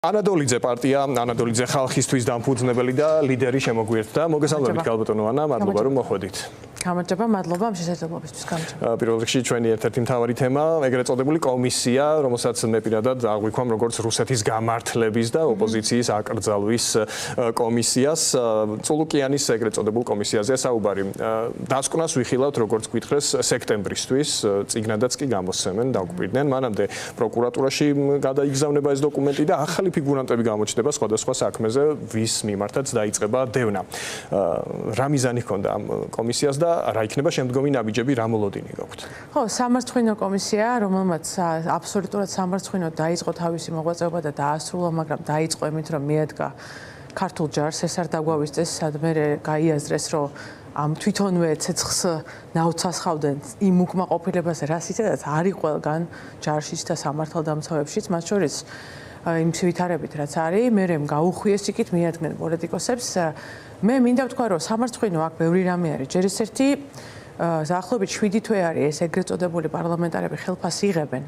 ანადოლიძე პარტია, ანადოლიძე ხალხისთვის დამფუძნებელი და ლიდერი შემოგვიერთდა. მოგესალმებით გალბატონო ანა, მადლობა რომ მოხვედით. გამარჯობა, მადლობა ამ შესაძლებლობისთვის. გამარჯობა. პირველ რიგში ჩვენი ერთ-ერთი მთავარი თემა, ეგრეთ წოდებული კომისია, რომელსაც მე პირადად აღვიქვამ როგორც რუსეთის გამართლების და ოპოზიციის აკრძალვის კომისიას. წულუკიანის ეგრეთ წოდებულ კომისიაზე საუბარი. დასკვნას ვიხილავთ როგორც გითხრეს სექტემბრისთვის, წიგნადაც კი გამოსცემენ, დაგვირდნენ. მანამდე პროკურატურაში გადაიგზავნება ეს დოკუმენტი და ახალი ფიგურანტები გამოჩნდება სხვადასხვა საქმეზე, ვის მიმართაც დაიწყება დევნა. რა მიზანი ჰქონდა ამ კომისიას და რა იქნება შემდგომი ნაბიჯები, რა მოლოდინი გაქვთ? ხო, სამარცხვინო კომისია, რომელმაც აბსოლუტურად სამარცხვინოდ დაიწყო თავისი მოღვაწეობა და დაასრულა, მაგრამ დაიწყო იმით, რომ მიადგა ქართულ ჯარს, ეს არ დაგვავიწყდეს, სადმე გაიაზრეს, რომ ამ თვითონვე ცეცხლს ნაუცასხავდნენ იმ უკმაყოფილებას, რასიცადაც არის ყველგან ჯარშიც და სამართალდამცავებშიც, მათ შორის იმ ვითარებით რაც არის, მე გაუხვიეს იქით მიადგნენ პოლიტიკოსებს. მე მინდა ვთქვა, რომ სამარცხვინო აქ ბევრი რამე არის. ჯერ ერთი დაახლოებით 7 თვე არის ეს ეგრეთ წოდებული პარლამენტარები ხელფას იღებენ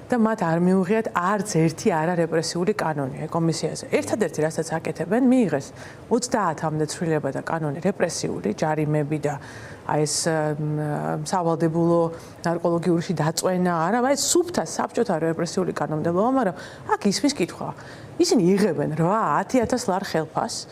და მათ არ მიუღიათ არც ერთი არარეპრესიული კანონი კომისიაზე. ერთადერთი რასაც აკეთებენ, მიიღეს 30-მდე ცვლილება და კანონი რეპრესიული, ჯარიმები და აი ეს სავალდებულო ნარკოლოგიურში დაწვენა, არა, აი სუფთა საბჭოთა რეპრესიული კანონმდებლობა, მაგრამ აქ ისმის კითხვა. ისინი იღებენ 8-10,000 ლარ ხელფას.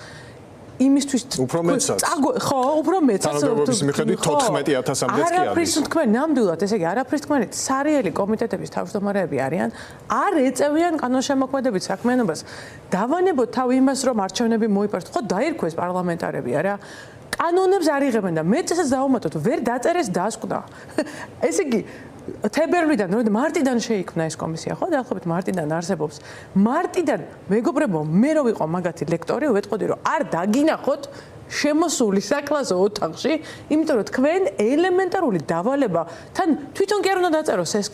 იმისთვის უფრო მეცაც. ხო, უფრო მეცაც. თანამდებობის მიხედვით 14,000-მდეც კი არის. არაფრის თქვენ ნამდვილად, ესე იგი, არაფრის თქვენ სარიელი კომიტეტების თავმჯდომარეები არიან, არ ეწევიან კანონშემოქმედებით საქმიანობას. დავანებოთ თავ იმას, რომ არჩევნები მოიპაროთ, ხო, დაირქვეს პარლამენტარები, არა? კანონებს არ იღებენ და მეცესაც დავუმატოთ, ვერ დაწერეს დასკვნა. ესე იგი, თებერვლიდან, მარტიდან შეიქმნა ეს კომისია, ხო? დაახლოებით მარტიდან არსებობს. მარტიდან, მეგობრებო, მე რო ვიყო მაგათი ლექტორი, ვეტყოდი, რომ არ დაგინახოთ შემოსული საკლასო ოთახში, იმიტომ რომ თქვენ ელემენტარული დავალება, თან თვითონ კი არ უნდა დაწეროს ეს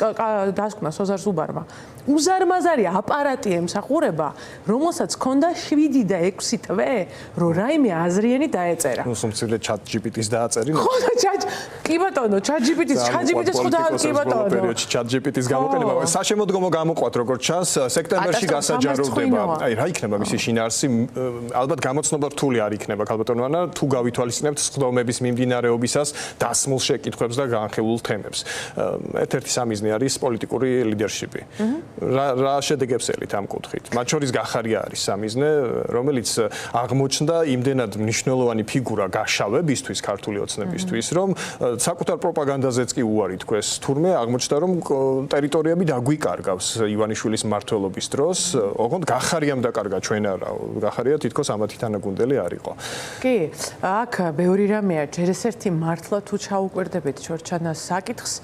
დასკვნა სოზარ ზუბარმა. უზარმაზარი აპარატი ემსახურება, რომელსაც ჰქონდა 7 და 6 თვე, რომ რაიმე აზრიანი დაეწერა. ნუ სუმცირე ChatGPT-ს დააწერი. ხო, კი ბატონო, ChatGPT-ს ხოდა კი ბატონო. პერიოდში ChatGPT-ს გამოყენება, საშემოდგომო გამოყვათ, როგორც ჩანს, სექტემბერში გასაჯაროვდება. აი, რა იქნება მისი შინაარსი? ალბათ გამოცნობა რთული არ იქნება, ალბათონო ანა, თუ გავითვალისწინებთ სხდომების მიმდინარეობისას დასმულ შეკითხვებს და განხილულ თემებს. ერთ-ერთი სამიზნე არის პოლიტიკური ლიდერშიპი. რა შედეგებს ელით ამ კუთხით? მათ შორის გახარია არის სამიზნე, რომელიც აღმოჩნდა იმდენად მნიშვნელოვანი ფიგურა გაშავებისთვის, ქართული ოცნებისთვის, რომ საკუთარ პროპაგანდაზეც კი უარი თქვეს. თურმე აღმოჩნდა, რომ ტერიტორიები დაგვიკარგავს ივანიშვილის მმართველობის დროს. ოღონდ გახარიამ დაკარგა, ჩვენ არა. გახარია თითქოს ამათი თანაგუნდელი არ იყო. კი, აქ ბევრი რამეა. ჯერ ერთი მართლა თუ ჩაუკვირდებით ჩორჩანას საკითხს,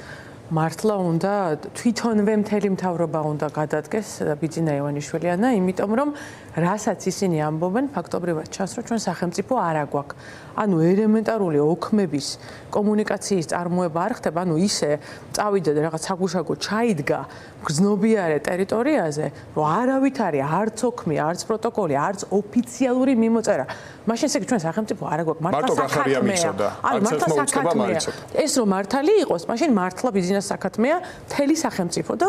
მართლა უნდა თვითონვე მთელი მთავრობა უნდა გადადგეს ბიძინა ივანიშვილიანა, იმიტომ რომ რასაც ისინი ამბობენ, ფაქტობრივად ჩანს, რომ ჩვენ სახელმწიფო არ აგვაქვს. ანუ ელემენტარული ოქმების კომუნიკაციის წარმოება არ ხდება, ანუ ისე წავიდა და რაღაც საგუშაგო ჩაიდგა გრძნობიარე ტერიტორიაზე, რომ არავით არის არც ოქმი, არც პროტოკოლი, არც ოფიციალური მიმოწერა. მაშინ ესე იგი ჩვენ სახელმწიფო არ აგვაქვს, მართლა საკათმეა. ანუ მართლა საკათმეა. ეს რომ მართალი იყოს, მაშინ მართლა ბიზნეს საკათმეა, მთელი სახელმწიფო და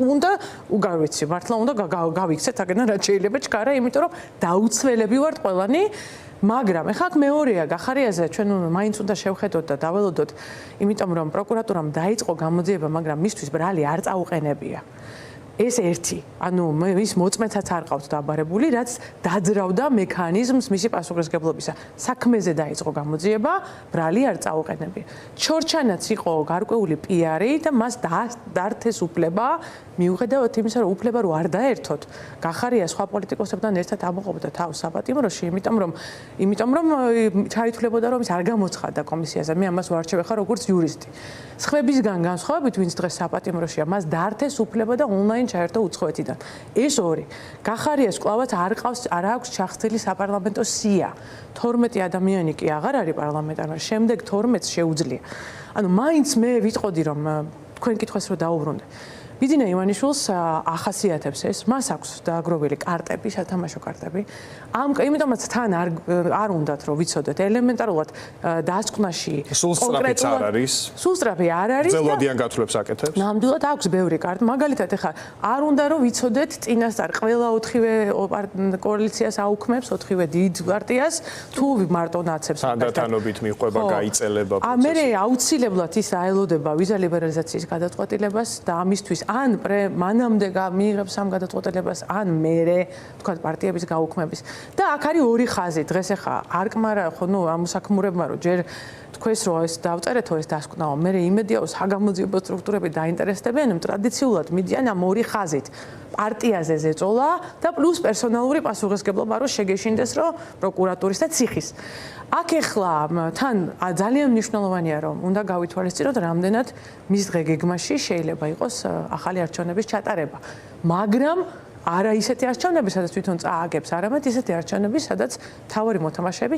უნდა უგავიცი, მართლა უნდა გავიქცეთ აქედან რაც შეიძლება ჩქარა, იმიტომ რომ დაუცველები ვართ ყველანი. მაგრამ ეხლა აქ მეორეა გახარიაზე, ჩვენ მაინც უნდა შევხედოთ და დაველოდოთ, იმიტომ რომ პროკურატურამ დაიწყო გამოძიება, მაგრამ მისთვის ბრალი არ წაუყენებია. ეს ერთი, ანუ ის მოწმეცაც არ ყავთ დაბარებული, რაც დაძრავდა მექანიზმს მისი პასუხისმგებლობისა. საქმეზე დაიწყო გამოძიება, ბრალი არ წაუყენებია. ჩორჩანაც იყო გარკვეული პიარი და მას დართეს უფლება, მიუხედავად იმისა, რომ უფლება რო არ დაერთოთ, გახარია სხვა პოლიტიკოსებთან ერთად ამოყობდა თავს საპატიმროში, იმიტომ რომ ჩაითვლებოდა, რომ ის არ გამოცხადდა კომისიაზე. მე ამას ვარჩევ ხარ როგორც იურისტი. სხვებისგან განსხვავებით, ვინც დღეს საპატიმროშია, მას დართეს უფლება და ონლაინ ჩაერთო უცხოეთიდან. ეს ორი. გახარიას კლავაც არ აქვს ჩახსნილი საპარლამენტო სია. 12 ადამიანი კი აღარ არის პარლამენტარმა, შემდეგ 12-ს შეუძლია. ანუ მაინც მე ვიტყოდი, რომ თქვენ კითხვას რო დაუბრუნდე. ბიძინა ივანიშვილს ახასიათებს ეს, მას აქვს დააგროვილი კარტები, სათამაშო კარტები. იმიტომაც თან არ უნდათ რომ ვიცოდეთ ელემენტარულად დასკვნაში კონკრეტულად არ არის. სულსწრაფი არ არის. ძელვადიან გათვლებს აკეთებს. ნამდვილად აქვს ბევრი კარტი. მაგალითად ეხლა არ უნდა რომ ვიცოდეთ წინასწარ ყველა 4-ვე კოალიციას აუქმებს 4-ვე დიდ პარტიას თუ მარტო ნაცებს. თანდათანობით მიყვება, გაიწელება პროცესი. მე აუცილებლად ის აელოდება ვიზა ლიბერალიზაციის გადაწყვეტილებას და ამისთვის ან მანამდე მიიღებს ამ გადაწყვეტილებას, ან მერე თქვა პარტიების გაუქმების. და აქ არის ორი ხაზი. დღეს ახლა არკმარა ხო ნუ ამ საქმურებმა რომ ჯერ თქვენს რო ეს დავწერეთო ეს დასკვნაო, მე იმედია რომ საგამოძიებო სტრუქტურები დაინტერესდებიან, იმ ტრადიციულად მიდიან ამ ორი ხაზით. პარტიაზე ზეწოლა და პლუს პერსონალური პასუხისგებლობა რომ შეგეშინდეს რომ პროკურატურის და ციხის. აქ ეხლა თან ძალიან მნიშვნელოვანია რომ უნდა გავითვალისწინოთ რამდენად მის დღე-გეგმაში შეიძლება იყოს ახალი არჩევნების ჩატარება. მაგრამ არა ისეთი არჩევნები, სადაც თვითონ წააგებს, არამედ ისეთი არჩევნები, სადაც თავარი მოთამაშეები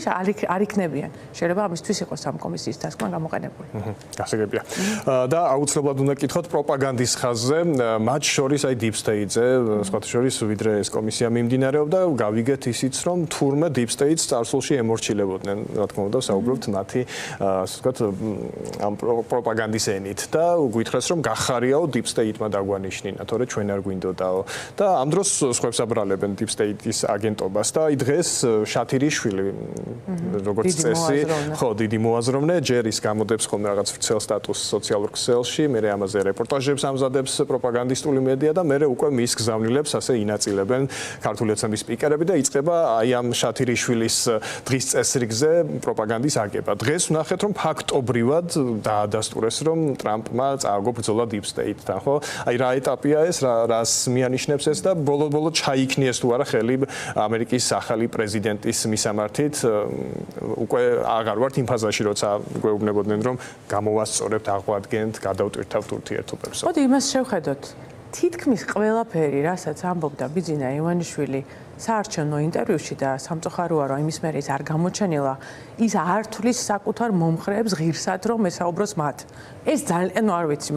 არ იქნებიან. შეიძლება ამისთვის იყოს ამ კომისიის დასკვნა გამოყენებული. გასაგებია. და აუცილებლად უნდა გკითხოთ პროპაგანდის ხაზზე, მათ შორის აი Deep State-ზე, სხვათა შორის ვიდრე ეს კომისია მიმდინარეობდა, გავიგეთ ისიც, რომ თურმე Deep State-ს წარსულში ემორჩილებოდნენ, რა თქმა უნდა, საუბრობთ მათი, ასე ვთქვათ, ამ პროპაგანდის ენით და გვითხრეს, რომ გახარიაო Deep State-მა დაგვანიშნინა, თორე ჩვენ არ გვინდოდაო. და ამ დროს სხვებს აბრალებენ Deep State-ის აგენტობას და აი დღეს შათირიშვილი როგორც წესი, ხო, დიდი მოაზროვნე, ჯერ ის გამოდებს ხოლმე რაღაც ვრცელ სტატუსს სოციალურ ქსელში, მე ამაზე რეპორტაჟებს ამზადებს პროპაგანდისტული მედია და მე უკვე მის გზავნილებს ასე ინაწილებენ ქართული ოცნების სპიკერები და იწყება აი ამ შათირიშვილის დღის წესრიგზე პროპაგანდის აგება. დღეს ვნახეთ, რომ ფაქტობრივად დაადასტურეს, რომ ტრამპმა წააგო ბრძოლა Deep State-თან, ხო? აი რა ეტაპია ეს, რას მიანიშნებს ეს და ბოლო-ბოლო ჩაიქნიეს თუ არა ხელი ამერიკის ახალი პრეზიდენტის მისამართით უკვე აღარ ვართ იმ ფაზაში როცა გვეუბნებოდნენ რომ გამოვასწორებთ აღვადგენთ გადავტვირთავთ ურთიერთობებს. მოდი იმას შევხედოთ. თითქმის ყველაფერი, რასაც ამბობდა ბიძინა ივანიშვილი საარჩევნო ინტერვიუში და სამწუხაროა რომ იმის მერე ის არ გამოჩენილა, ის არ თulis საკუთარ მომხრეებს ღირსად რომ ესაუბროს მათ. ეს ძალიან არ ვიცი,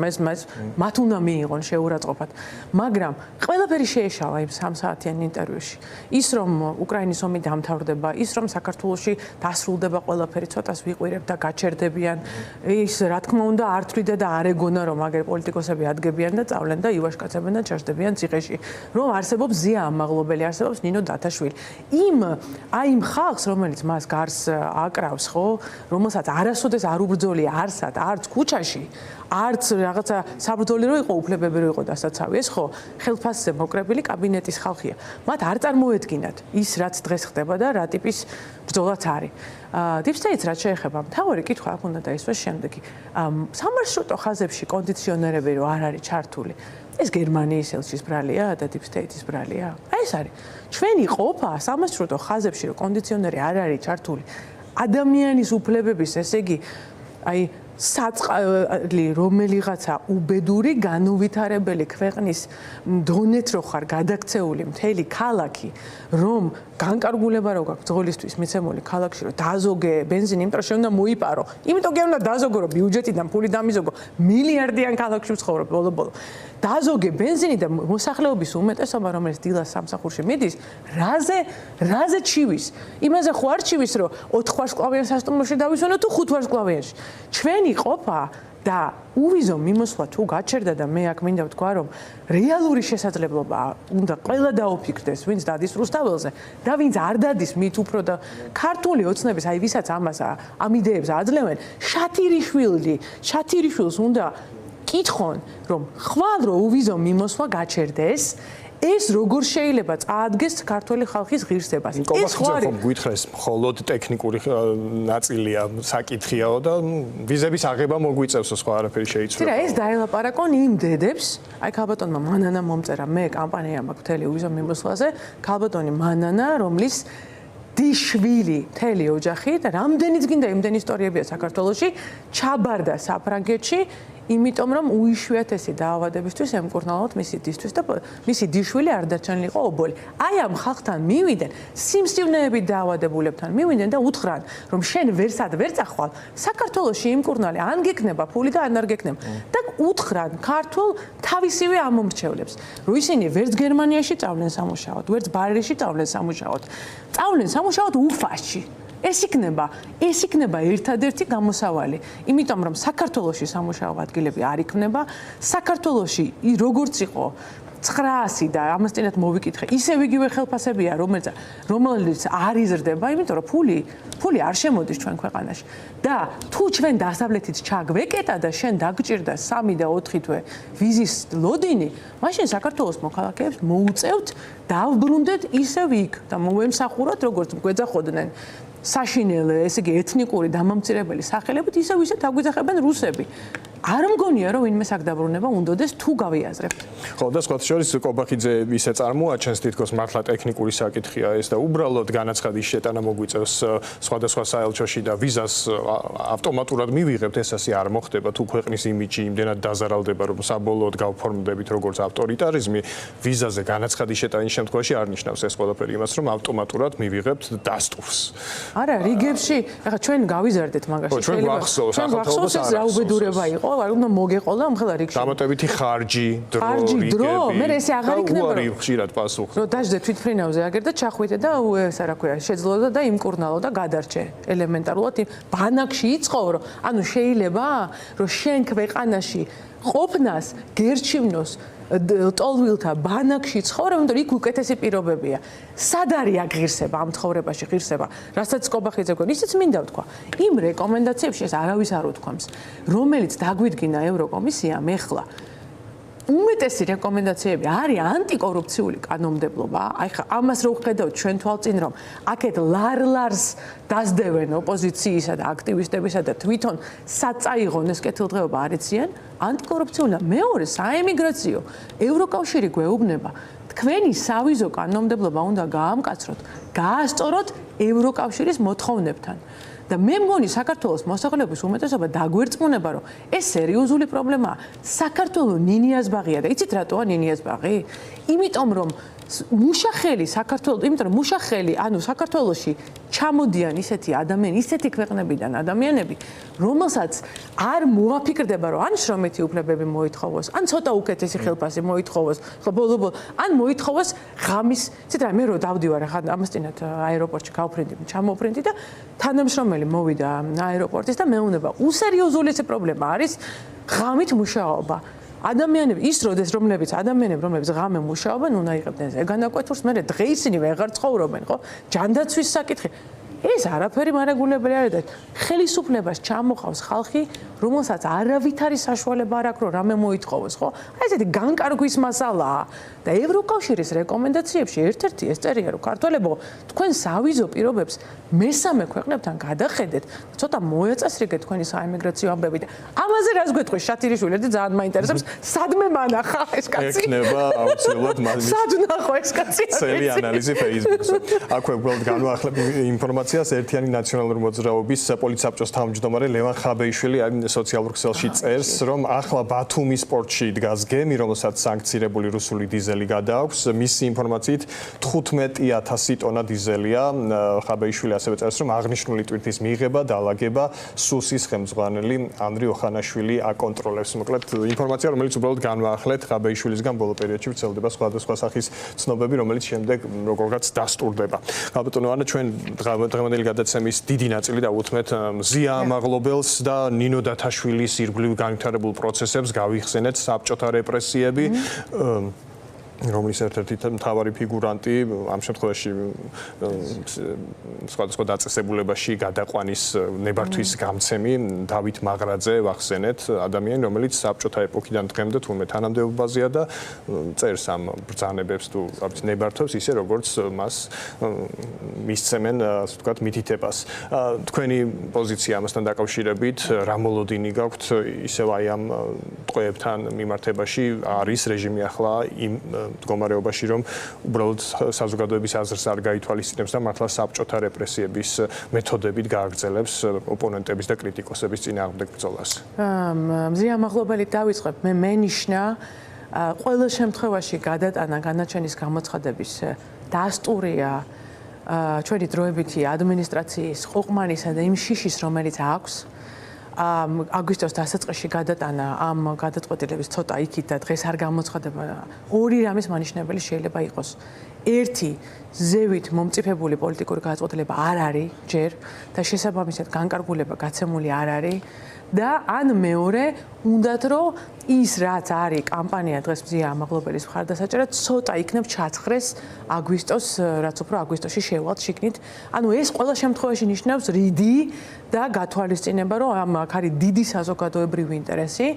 მათ უნდა მიიღონ შეურაცხყოფად. მაგრამ ყველაფერი შეეშალა იმ 3 საათიან ინტერვიუში. ის რომ უკრაინის ომი დამთავრდება, ის რომ საქართველოში დასრულდება ყველაფერი, ცოტას ვიყვირებ და გაჩერდებიან. ის რა თქმა უნდა არ თვლიდა და არ ეგონა რომ აგერ პოლიტიკოსები ადგებიან და წავლენ და ივაშკაცებენ და ჩაждდებიან ციხეში. რომ არსებობს ზია ამაღლობელი, არსებობს ნინო დათაშვილი. იმ ხალხს, რომელიც მას გარს აკრავს, ხო, რომელსაც არასოდეს არ უბრძოლია არსად, არც ქუჩაში არც რაღაცა საბრძოლო რო იყო, უფლებები რო იყო დასაცავი, ეს ხო ხელფასზე მოკრებილი კაბინეტის ხალხია. მათ არ წარმოედგინათ ის, რაც დღეს ხდება და რა ტიპის ბრძოლაც არის. Deep State-ს რაც შეეხება, მთავარი კითხვა აქ უნდა დაისვას შემდეგი. სამარშრუტო ხაზებში კონდიციონერები რო არ არის ჩართული, ეს გერმანიის ელჩის ბრალია და Deep State-ის ბრალია. ეს არის. ჩვენი ყოფა სამარშრუტო ხაზებში რო კონდიციონერი არ არის ჩართული, ადამიანის უფლებების, ესე იგი, აი საწყალი რომელიღაცა უბედური განუვითარებელი ქვეყნის დონეთ რო ხარ გადაქცეული მთელი ქალაქი რომ განკარგულება რო გაქვს ძღოლისთვის მიცემული ქალაქში რომ დაზოგე ბენზინი იმიტომ რომ უნდა მოიპარო იმიტომ კი უნდა დაზოგო რომ ბიუჯეტიდან ფული დამიზოგო მილიარდიან ქალაქში ვცხოვრობ ბოლო-ბოლო დაზოგე ბენზინი და მოსახლეობის უმეტესობა რომელიც დილას სამსახურში მიდის რაზე ჩივის იმაზე ხო არ ჩივის რომ 4 ვარსკვლავიან სასტუმროში დავისვენო თუ 5 ვარსკვლავიანში ჩვენი ყოფა და უვიზო მიმოსვლა თუ გაჩერდა და მე აქ მინდა ვთქვა რომ რეალური შესაძლებლობა უნდა ყველა დაუფიქრდეს ვინც დადის რუსთაველზე და ვინც არ დადის მით უფრო და ქართული ოცნების აი ვისაც ამას ამ იდეებს აძლევენ შათირიშვილს უნდა კითხონ რომ ხვალ რო უვიზო მიმოსვლა გაჩერდეს ეს როგორ შეიძლება წაადგეს ქართული ხალხის ღირსებას ეს ხო არის გვითხრეს მხოლოდ ტექნიკური ნაწილია საკითხიაო და ვიზების აღება მოგვიწევს სხვა არაფერი შეიცვლება ეს დაელაპარაკონ იმ დედებს აი ქალბატონმა მანანა მომწერა მე კამპანია მაქვს მთელი უვიზო მიმოსვლაზე ქალბატონი მანანა რომლის დიშვილი მთელი ოჯახი და რამდენიც გინდა იმდენი ისტორიებია საქართველოში ჩაბარდა საფრანგეთში იმიტომ რომ უიშვიათესი დაავადებისთვის ემკურნალოთ მისი დისთვის და მისი დიშვილი არ დარჩენილიყო ობოლი. აი ამ ხალხთან მივიდნენ, სიმსივნეებით დაავადებულებთან მივიდნენ და უთხრან, რომ შენ ვერსად ვერ წახვალ, საქართველოში იმკურნალი ან გექნება ფული და ან არ გექნება. და უთხრან ქართულ თავისივე ამომრჩევლებს, რომ ისინი ვერც გერმანიაში წავლენ სამუშაოდ, ვერც ბარელში წავლენ სამუშაოდ, წავლენ სამუშაოდ უფაში. ეს იქნება ერთადერთი გამოსავალი, იმიტომ რომ საქართველოში სამუშაო ადგილები არ იქნება, საქართველოში როგორც იყო 900 და ამასთანავე მოვიკითხე, ისევ იგივე ხელფასებია, რომელიც არ იზრდება, იმიტომ რომ ფული არ შემოდის ჩვენ ქვეყანაში. და თუ ჩვენ დასავლეთით ჩაგვეკეტა და შენ დაგჭირდა 3 და 4 თვე ვიზის ლოდინი, მაშინ საქართველოს მოქალაქეებს მოუწევთ დავბრუნდეთ ისევ იქ და მოემსახუროთ, როგორც გვეძახოდნენ საშინელი, ესე იგი ეთნიკური დამამცირებელი სახელებით, ისევ დაგვიძახებენ რუსები. არ მგონია რომ ვინმე აქ დაბრუნება უნდადეს თუ გავიაზრებთ. ხო და სხვათა შორის კობახიძე ისე წარმოაჩენს თითქოს მართლა ტექნიკური საკითხია ეს და უბრალოდ განაცხადის შეტანა მოგვიწევს სხვადასხვა საელჩოში და ვიზას ავტომატურად მივიღებთ, ეს ასე არ მოხდება. თუ ქვეყნის იმიჯი იმდენად დაზარალდება, რომ საბოლოოდ გავფორმდებით როგორც ავტორიტარიზმი, ვიზაზე განაცხადის შეტანის შემთხვევაში არ ნიშნავს ეს ყველაფერი იმას, რომ ავტომატურად მივიღებთ დასტურს. არა, რიგებში, ახლა ჩვენ გავიზარდეთ მაგაში, შეიძლება ჩვენ გვახსოვს ეს რაუბედურება იყო. უნდა მოგეყოლა ამხელა რიგში. დამატებითი ხარჯი, დრო, მე ესე აღარ იქნება. უარი ხშირად პასუხი. რომ დაждე თვითფრინავზე აგერ და ჩახვიდე და ესა რა ქვია, შეძლო და იმკურნალო და გადარჩე. ელემენტარულად ბანაკში იცხოვრო. ანუ შეიძლება რომ შენ ქვეყანაში ყოფნას გერჩივნოს ტოლვილთა ბანაკში ცხოვრება, იმიტომ იქ უკეთესი პირობებია. სად არის აღირსება ამ ცხოვრებაში ღირსება, რასაც კობახიძე გქონდა, ისიც მინდა ვთქვა. იმ რეკომენდაციებში ეს არავის არ უთქვამს, რომელიც დაგვიდგინა ევროკომისიამ ეხლა. უმეტესი რეკომენდაციები არის ანტიკორუფციული კანონმდებლობა. აი ხა ამას რო ვხედავთ ჩვენ თვალწინ რომ აქეთ ლარლარს დასდევენ ოპოზიციისა და აქტივისტებისა და თვითონ საწაიღონ ეს კეთილდღეობა არ იციან, ანტიკორუფციული. მეორე, საემიგრაციო. ევროკავშირი გვეუბნება, თქვენი სავიზო კანონმდებლობა უნდა გაამკაცროთ, გაასწოროთ ევროკავშირის მოთხოვნებთან. და მე მგონი საქართველოს მოსახლეობის უმეტესობა დაგვერწმუნება, რომ ეს სერიოზული პრობლემაა. საქართველოს ნინიაზბაღია და იცით რატოა ნინიაზბაღი? იმიტომ რომ მუშახელი ანუ საქართველოში ჩამოდიან ისეთი ადამიანები, ისეთი ქვეყნებიდან ადამიანები, რომელსაც არ მოაფიქრდება, რომ ან შრომითი უფლებები მოითხოვოს, ან ცოტა უკეთესი ხელფასი მოითხოვოს, ხო ბოლო-ბოლო, ან მოითხოვოს ღამის, იცით რა, მე რო დავდივარ ახლა ამასთანავე აეროპორტში გავფრინდი, ჩამოვფრინდი და თანამშრომელი მოვიდა აეროპორტის და მეუბნება, უსერიოზული ეს პრობლემა არის ღამით მუშაობა. ადამიანები რომლებიც ღამე მუშაობენ, უნდა იღებდნენ ზეგანაკვეთურს, მერე დღე ისინი ვეღარ ცხოვრობენ, ხო? ჯანდაცვის საკითხი. ეს არაფერი მარეგულებელი არ არის და ხელისუფლებას ჩამოყავს ხალხი, რომელსაც არავითარი საშუალება არ აქვს, რომ რამე მოითხოვოს, ხო? აი ესეთი განკარგვის მასალაა და ევროკავშირის რეკომენდაციებში ერთ-ერთი ეს წერია, რომ ქართველებო, თქვენ სავიზო პირობებს მესამე ქვეყნებთან გადახედეთ, ცოტა მოეწესრიგეთ თქვენი საემიგრაციო ამბები და ამაზე რას გვეტყვის შათირიშვილი და ძალიან მაინტერესებს, სადმე მანახა ეს კაცი? ექნება აუცილებლად მალმის. სად ნახო ეს კაცი? წელი ანალიზი Facebook-ზე. აქვე უბრალოდ განვახლებ ინფორმაციას ერთიანი ნაციონალური მოძრაობის პოლიცსაბჭოს თავმჯდომარე ლევან ხაბეიშვილი სოციალურ ქსელში წერს, რომ ახლა ბათუმის პორტში დგას გემი, რომელსაც სანქცირებული რუსული დიზელი გადააქვს. მისი ინფორმაციით 15,000 ტონა დიზელია. ხაბეიშვილი ასევე წერს, რომ აღნიშნული ტვირთის მიღება და ალაგება სუსის ხელმძღვანელი ანდრი ოხანაშვილი აკონტროლებს. მოკლედ ინფორმაცია, რომელიც უბრალოდ განვაახლეთ ხაბეიშვილისგან ბოლო პერიოდში ვრცელდება სხვადასხვა სახის ცნობები, რომელიც შემდეგ როგორღაც დასტურდება. ბატონო ანა, ჩვენ დღევანდელი გადაცემის დიდი ნაწილი დავუთმეთ მზია ამაღლობელს და ნინო დათაშვილის ირგვლივ განვითარებულ პროცესებს, გავიხსენეთ საბჭოთა რეპრესიები. რომლის ერთ-ერთი მთავარი ფიგურანტი ამ შემთხვევაში სხვადასხვა დაწესებულებაში გადაყვანის ნებართვის გამცემი დავით მაღრაძე ვახსენეთ, ადამიანი, რომელიც საბჭოთა ეპოქიდან დღემდე თურმე თანამდებობაზეა და წერს ამ ბრძანებებს თუ ნებართვებს ისე როგორც მას მისცემენ, ასე ვთქვათ, მითითებას. თქვენი პოზიცია ამასთან დაკავშირებით რა მოლოდინი გაქვთ ისევ აი ამ ტყვეებთან მიმართებაში? არის რეჟიმი ახლა იმ მდგომარეობაში, რომ უბრალოდ საზოგადოების აზრს არ გაითვალისწინებს და მართლა საბჭოთა რეპრესიების მეთოდებით გააგრძელებს ოპონენტების და კრიტიკოსების წინააღმდეგ ბრძოლას. მზია ამაღლობელით დავიწყებ, მე მენიშნა ყველა შემთხვევაში გადატანა განაჩენის გამოცხადების დასტურია ჩვენი დროებითი ადმინისტრაციის ყოყმანისა და იმ შიშის, რომელიც აქვს აგვისტოს დასაწყისში გადატანა ამ გადაწყვეტილების ცოტა იქით და დღეს არ გამოცხადება ორი რამის მანიშნებელი შეიძლება იყოს. ერთი ზევით მომწიფებული პოლიტიკური გადაწყვეტილება არ არის ჯერ და შესაბამისად განკარგულება გაცემული არ არის და ან მეორე უნდათ რომ ის რაც არის კამპანია დღეს მზია ამაღლობელის მხარდასაჭერად ცოტა იქნებ ჩაცხრეს აგვისტოს რაც უფრო აგვისტოში შევალთ შიგნით ანუ ეს ყველა შემთხვევაში ნიშნავს რიდი და გათვალისწინება რომ აქ არის დიდი საზოგადოებრივი ინტერესი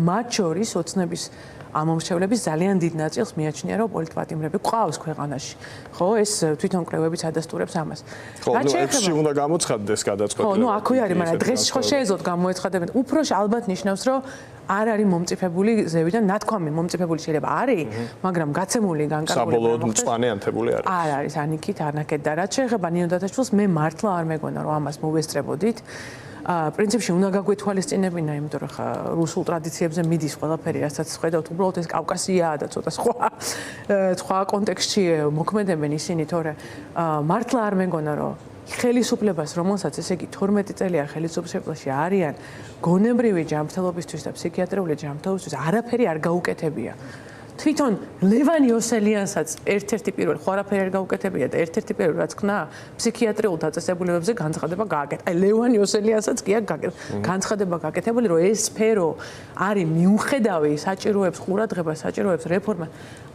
მათ შორის ოცნების ამომრჩევლების ძალიან დიდ ნაწილს მიაჩნია რომ პოლიტპატიმრები ყავს ქვეყანაში. ხო, ეს თვითონ კვლევებიც ადასტურებს ამას. ხო, ნუ ექსში უნდა გამოცხადდეს გადაწყვეტილება. ხო, ნუ აქვე არის, მაგრამ დღეს ხო შეეძლოთ გამოეცხადებენ. უფრო ალბათ ნიშნავს რომ არ არის მომწიფებული ზევიდან ნათქვამი მომწიფებული შეიძლება არის, მაგრამ გაცემული განკარგულება საბოლოოდ მწვანე ანთებული არის. არ არის, ანიქით, ანაკეთ და რაც შეეხება ნინო დათაშვილს, მე მართლა არ მეგონა რომ ამას მოვესწრებოდით. პრინციპში უნდა გაგვეთვალისწინებინა, იმიტომ რომ ხა რუსულ ტრადიციებზე მიდის ყველაფერი, რასაც ხედავთ, უბრალოდ ეს კავკასიაა და ცოტა სხვა კონტექსტში მოქმედებენ ისინი, თორე მართლა არ მეგონა რომ ხელისუფლებას, რომელსაც ესე იგი 12 წელია ხელისუფლებაში არიან, გონებრივი ჯანმრთელობისთვის და ფსიქიატრიული ჯანმრთელობისთვის არაფერი არ გაუკეთებია. თვითონ ლევან იოსელიანსაც ერთ-ერთი პირველი ხო არაფერი არ გაუკეთებია და ერთ-ერთი პირველი რაც ხნა ფსიქიატრიულ დაწესებულებებზე განცხადება გააკეთა. აი ლევან იოსელიანსაც კი აქვს განცხადება გააკეთებული რომ ეს სფერო არის მიუხედავი საჭიროებს ყურადღებას, საჭიროებს რეფორმა.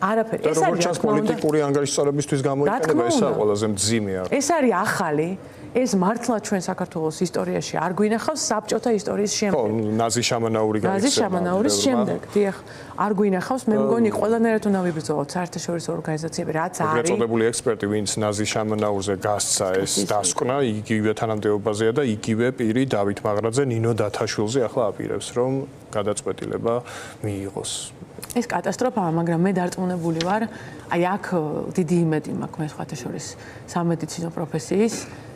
არაფერი. ეს არის როგორც პოლიტიკური ანგარიშსწორებისთვის გამოიყენება, ესაა ყველაზე მძიმე. ეს არის ახალი ეს მართლა ჩვენ საქართველოს ისტორიაში არ გვინახავს საბჭოთა ისტორიის შემდეგ. ხო, ნაზი შამანაური გაიქცევა. ნაზი შამანაურის შემდეგ, დიახ, არ გვინახავს, მე მგონი ყველანაირად უნდა ვიბრძოლოთ საერთაშორისო ორგანიზაციები, რაც არის. ეგრეთ წოდებული ექსპერტი, ვინც ნაზი შამანაურზე გასცა ეს დასკვნა, იგივე თანამდებობაზეა და იგივე პირი დავით მაღრაძე, ნინო დათაშვილზე ახლა აპირებს, რომ გადაწყვეტილება მიიღოს. ეს კატასტროფაა, მაგრამ მე დარწმუნებული ვარ, აი აქ დიდი იმედი მაქვს მე სხვათა შორის სამედიცინო პროფესიის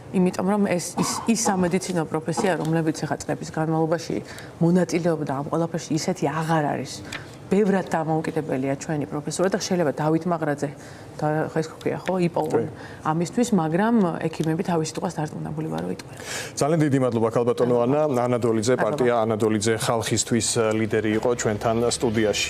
იმიტომ რომ ეს სამედიცინო პროფესია, რომლებიც ახლა წლების განმავლობაში მონაწილეობდა ამ ყველაფერში, ისეთი აღარ არის. ბევრად დამოუკიდებელია ჩვენი პროფესორად და შეიძლება დავით მაღრაძე და ხა ეს ქვია ხო იპოვონ ამისთვის, მაგრამ ექიმები თავის სიტყვას დარწმუნებული ვარო იტყვიან. ძალიან დიდი მადლობა ქალბატონო ანა, ანა დოლიძე, პარტია ანა დოლიძე ხალხისთვის ლიდერი იყო ჩვენთან სტუდიაში.